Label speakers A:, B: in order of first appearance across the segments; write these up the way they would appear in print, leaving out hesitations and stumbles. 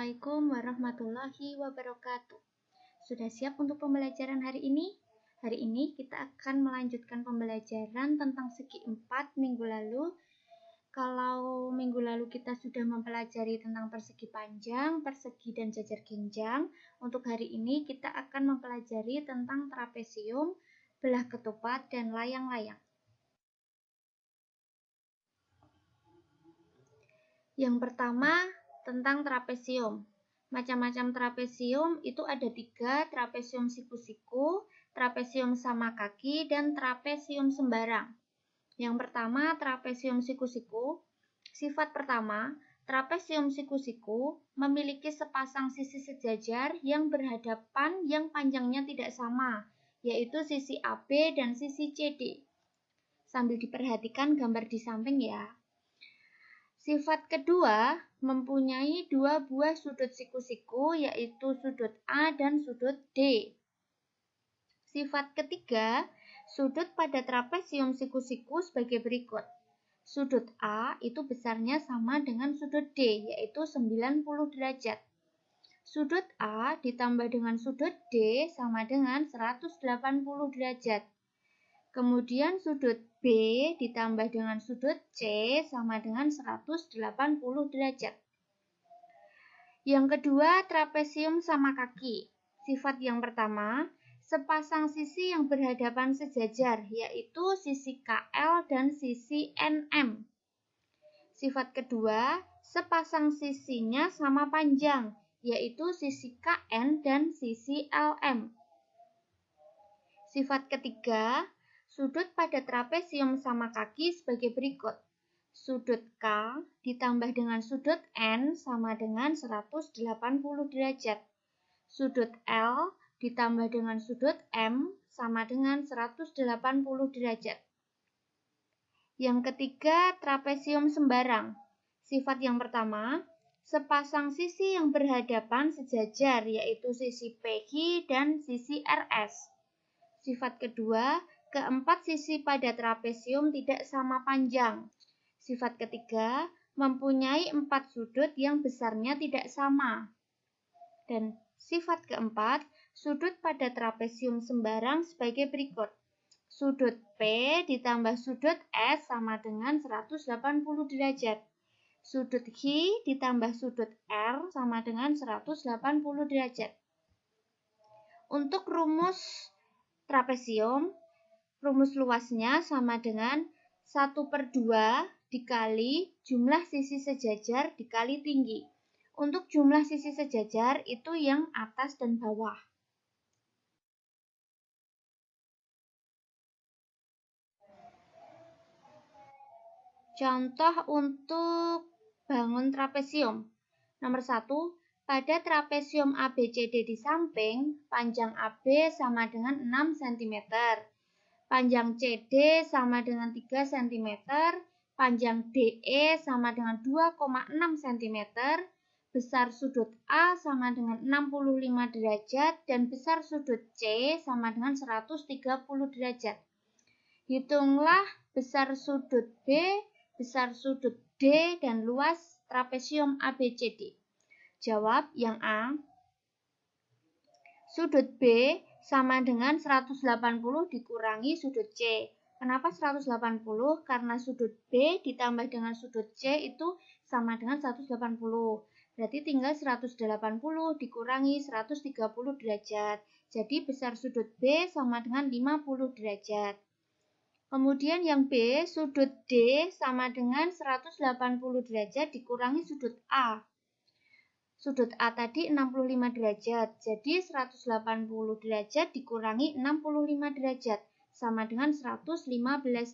A: Assalamualaikum warahmatullahi wabarakatuh. Sudah siap untuk pembelajaran hari ini? Hari ini kita akan melanjutkan pembelajaran tentang segi 4 minggu lalu. Kalau minggu lalu kita sudah mempelajari tentang persegi panjang, persegi, dan jajar genjang, untuk hari ini kita akan mempelajari tentang trapesium, belah ketupat, dan layang-layang. Yang pertama, tentang trapesium. Macam-macam trapesium itu ada 3, trapesium siku-siku, trapesium sama kaki, dan trapesium sembarang. Yang pertama, trapesium siku-siku. Sifat pertama, trapesium siku-siku memiliki sepasang sisi sejajar yang berhadapan yang panjangnya tidak sama, yaitu sisi AB dan sisi CD. Sambil diperhatikan gambar di samping ya. Sifat kedua, mempunyai 2 buah sudut siku-siku, yaitu sudut A dan sudut D. Sifat ketiga, sudut pada trapesium siku-siku sebagai berikut. Sudut A itu besarnya sama dengan sudut D, yaitu 90 derajat. Sudut A ditambah dengan sudut D sama dengan 180 derajat. Kemudian sudut B ditambah dengan sudut C sama dengan 180 derajat. Yang kedua, trapesium sama kaki. Sifat yang pertama, sepasang sisi yang berhadapan sejajar, yaitu sisi KL dan sisi NM. Sifat kedua, sepasang sisinya sama panjang, yaitu sisi KN dan sisi LM. Sifat ketiga, sudut pada trapesium sama kaki sebagai berikut. Sudut K ditambah dengan sudut N sama dengan 180 derajat. Sudut L ditambah dengan sudut M sama dengan 180 derajat. Yang ketiga, trapesium sembarang. Sifat yang pertama, sepasang sisi yang berhadapan sejajar, yaitu sisi PQ dan sisi RS. Sifat kedua, keempat sisi pada trapesium tidak sama panjang. Sifat ketiga, mempunyai 4 sudut yang besarnya tidak sama. Dan sifat keempat, sudut pada trapesium sembarang sebagai berikut. Sudut P ditambah sudut S sama dengan 180 derajat. Sudut Q ditambah sudut R sama dengan 180 derajat. Untuk rumus trapesium, rumus luasnya sama dengan 1/2 dikali jumlah sisi sejajar dikali tinggi. Untuk jumlah sisi sejajar itu yang atas dan bawah. Contoh untuk bangun trapesium. Nomor 1, pada trapesium ABCD di samping, panjang AB sama dengan 6 cm. Panjang CD sama dengan 3 cm, panjang DE sama dengan 2,6 cm, besar sudut A sama dengan 65 derajat, dan besar sudut C sama dengan 130 derajat. Hitunglah besar sudut B, besar sudut D, dan luas trapesium ABCD. Jawab yang A. Sudut B sama dengan 180 dikurangi sudut C. Kenapa 180? Karena sudut B ditambah dengan sudut C itu sama dengan 180. Berarti tinggal 180 dikurangi 130 derajat. Jadi besar sudut B sama dengan 50 derajat. Kemudian yang B, sudut D sama dengan 180 derajat dikurangi sudut A. Sudut A tadi 65 derajat, jadi 180 derajat dikurangi 65 derajat, sama dengan 115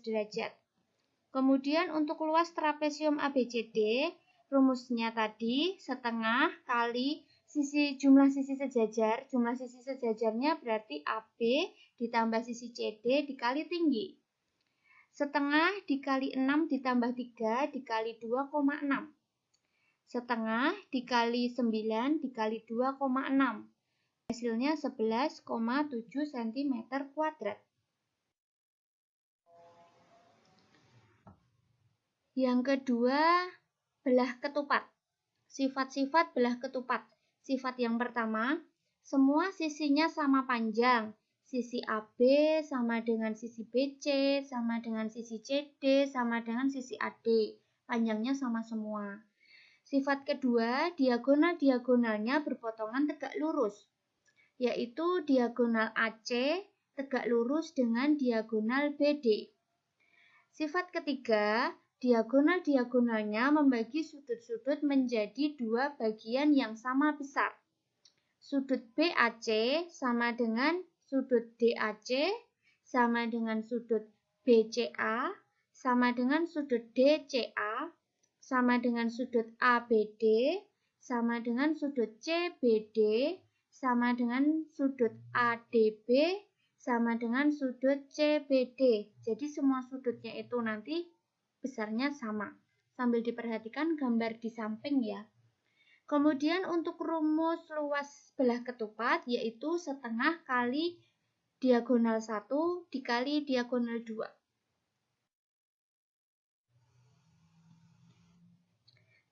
A: derajat. Kemudian untuk luas trapesium ABCD, rumusnya tadi setengah kali jumlah sisi sejajar. Jumlah sisi sejajarnya berarti AB ditambah sisi CD dikali tinggi. Setengah dikali 6 ditambah 3 dikali 2,6. Setengah dikali 9 dikali 2,6. Hasilnya 11,7 cm kuadrat. Yang kedua, belah ketupat. Sifat-sifat belah ketupat. Sifat yang pertama, semua sisinya sama panjang. Sisi AB sama dengan sisi BC, sama dengan sisi CD, sama dengan sisi AD. Panjangnya sama semua. Sifat kedua, diagonal-diagonalnya berpotongan tegak lurus, yaitu diagonal AC tegak lurus dengan diagonal BD. Sifat ketiga, diagonal-diagonalnya membagi sudut-sudut menjadi dua bagian yang sama besar. Sudut BAC sama dengan sudut DAC, sama dengan sudut BCA, sama dengan sudut DCA, sama dengan sudut ABD, sama dengan sudut CBD, sama dengan sudut ADB, sama dengan sudut CBD. Jadi semua sudutnya itu nanti besarnya sama. Sambil diperhatikan gambar di samping ya. Kemudian untuk rumus luas belah ketupat yaitu setengah kali diagonal 1 dikali diagonal 2.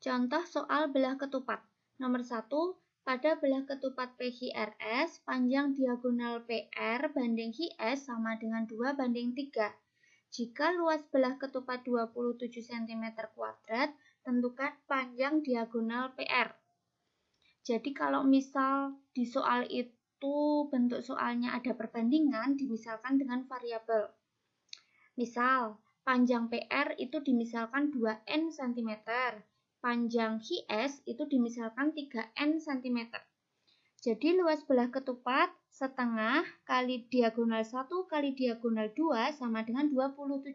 A: Contoh soal belah ketupat. Nomor 1, pada belah ketupat PHRS, panjang diagonal PR banding HS sama dengan 2 banding 3. Jika luas belah ketupat 27 cm², tentukan panjang diagonal PR. Jadi kalau misal di soal itu bentuk soalnya ada perbandingan, dimisalkan dengan variabel. Misal, panjang PR itu dimisalkan 2N cm, panjang HS itu dimisalkan 3N cm. Jadi luas belah ketupat setengah kali diagonal 1 kali diagonal 2 sama dengan 27.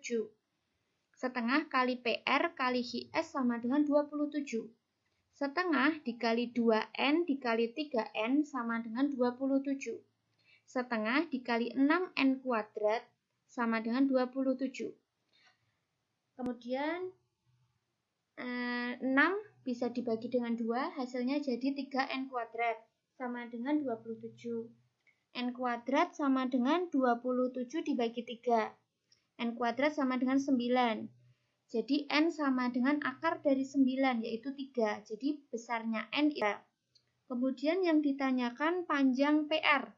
A: Setengah kali PR kali HS sama dengan 27. Setengah dikali 2N dikali 3N sama dengan 27. Setengah dikali 6N kuadrat sama dengan 27. Kemudian 6 bisa dibagi dengan 2, hasilnya jadi 3N kuadrat sama dengan 27. N kuadrat sama dengan 27 dibagi 3. N kuadrat sama dengan 9. Jadi N sama dengan akar dari 9, yaitu 3. Jadi besarnya N ya. Kemudian yang ditanyakan panjang PR.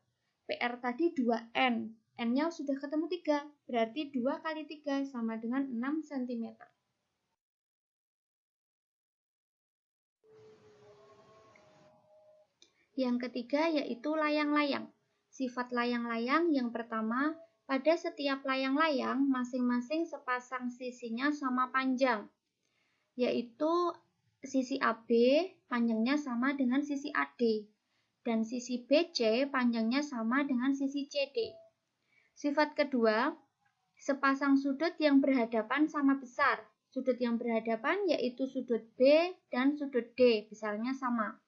A: PR tadi 2N. N-nya sudah ketemu 3. Berarti 2 kali 3 sama dengan 6 cm. Yang ketiga yaitu layang-layang. Sifat layang-layang yang pertama, pada setiap layang-layang, masing-masing sepasang sisinya sama panjang, yaitu sisi AB panjangnya sama dengan sisi AD, dan sisi BC panjangnya sama dengan sisi CD. Sifat kedua, sepasang sudut yang berhadapan sama besar. Sudut yang berhadapan yaitu sudut B dan sudut D, besarnya sama.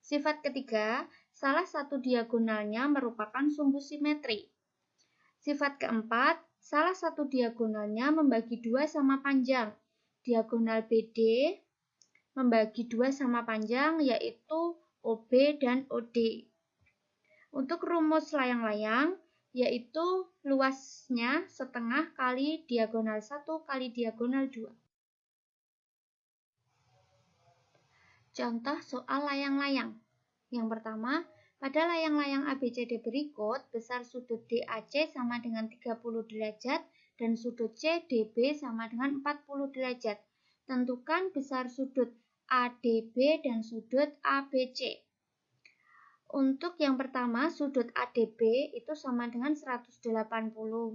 A: Sifat ketiga, salah satu diagonalnya merupakan sumbu simetri. Sifat keempat, salah satu diagonalnya membagi 2 sama panjang. Diagonal BD membagi 2 sama panjang yaitu OB dan OD. Untuk rumus layang-layang yaitu luasnya setengah kali diagonal 1 kali diagonal 2. Contoh soal layang-layang. Yang pertama, pada layang-layang ABCD berikut, besar sudut DAC sama dengan 30 derajat dan sudut CDB sama dengan 40 derajat. Tentukan besar sudut ADB dan sudut ABC. Untuk yang pertama, sudut ADB itu sama dengan 180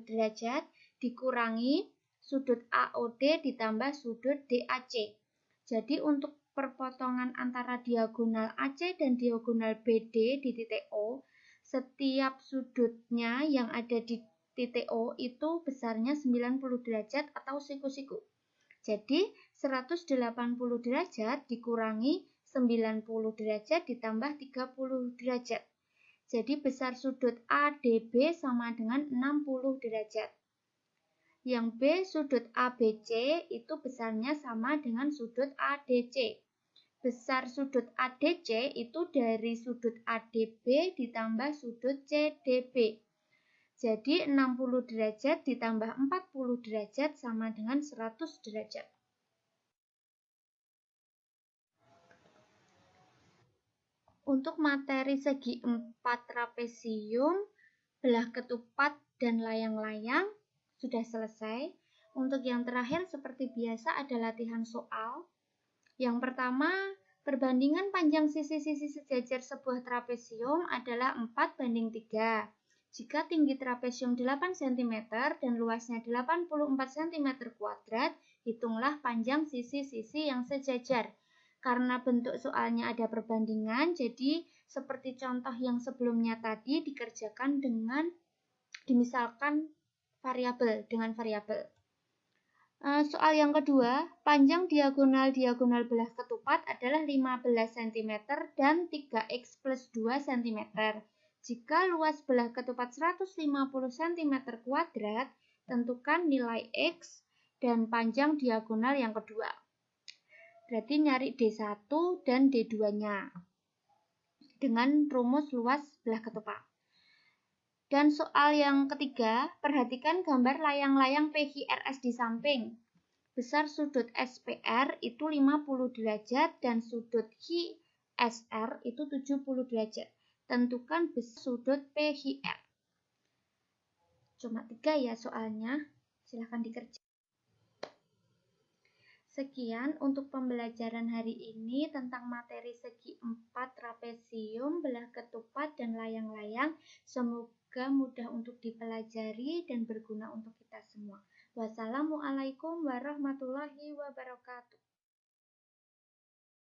A: derajat dikurangi sudut AOD ditambah sudut DAC. Jadi untuk perpotongan antara diagonal AC dan diagonal BD di titik O, setiap sudutnya yang ada di titik O itu besarnya 90 derajat atau siku-siku. Jadi 180 derajat dikurangi 90 derajat ditambah 30 derajat. Jadi besar sudut ADB sama dengan 60 derajat. Yang B, sudut ABC itu besarnya sama dengan sudut ADC. Besar sudut ADC itu dari sudut ADB ditambah sudut CDB. Jadi 60 derajat ditambah 40 derajat sama dengan 100 derajat. Untuk materi segi 4 trapesium, belah ketupat, dan layang-layang sudah selesai. Untuk yang terakhir seperti biasa ada latihan soal. Yang pertama, perbandingan panjang sisi-sisi sejajar sebuah trapesium adalah 4:3. Jika tinggi trapesium 8 cm dan luasnya 84 cm², hitunglah panjang sisi-sisi yang sejajar. Karena bentuk soalnya ada perbandingan, jadi seperti contoh yang sebelumnya tadi dikerjakan dengan dimisalkan dengan variabel. Soal yang kedua, panjang diagonal belah ketupat adalah 15 cm dan 3x plus 2 cm. Jika luas belah ketupat 150 cm², tentukan nilai x dan panjang diagonal yang kedua. Berarti nyari D1 dan D2-nya dengan rumus luas belah ketupat. Dan soal yang ketiga, perhatikan gambar layang-layang PQRS di samping. Besar sudut SPR itu 50 derajat dan sudut QSR itu 70 derajat. Tentukan besar sudut PQR. Cuma 3 ya soalnya, silahkan dikerjakan. Sekian untuk pembelajaran hari ini tentang materi segi 4 trapesium, belah ketupat, dan layang-layang. Semoga mudah untuk dipelajari dan berguna untuk kita semua. Wassalamualaikum warahmatullahi wabarakatuh.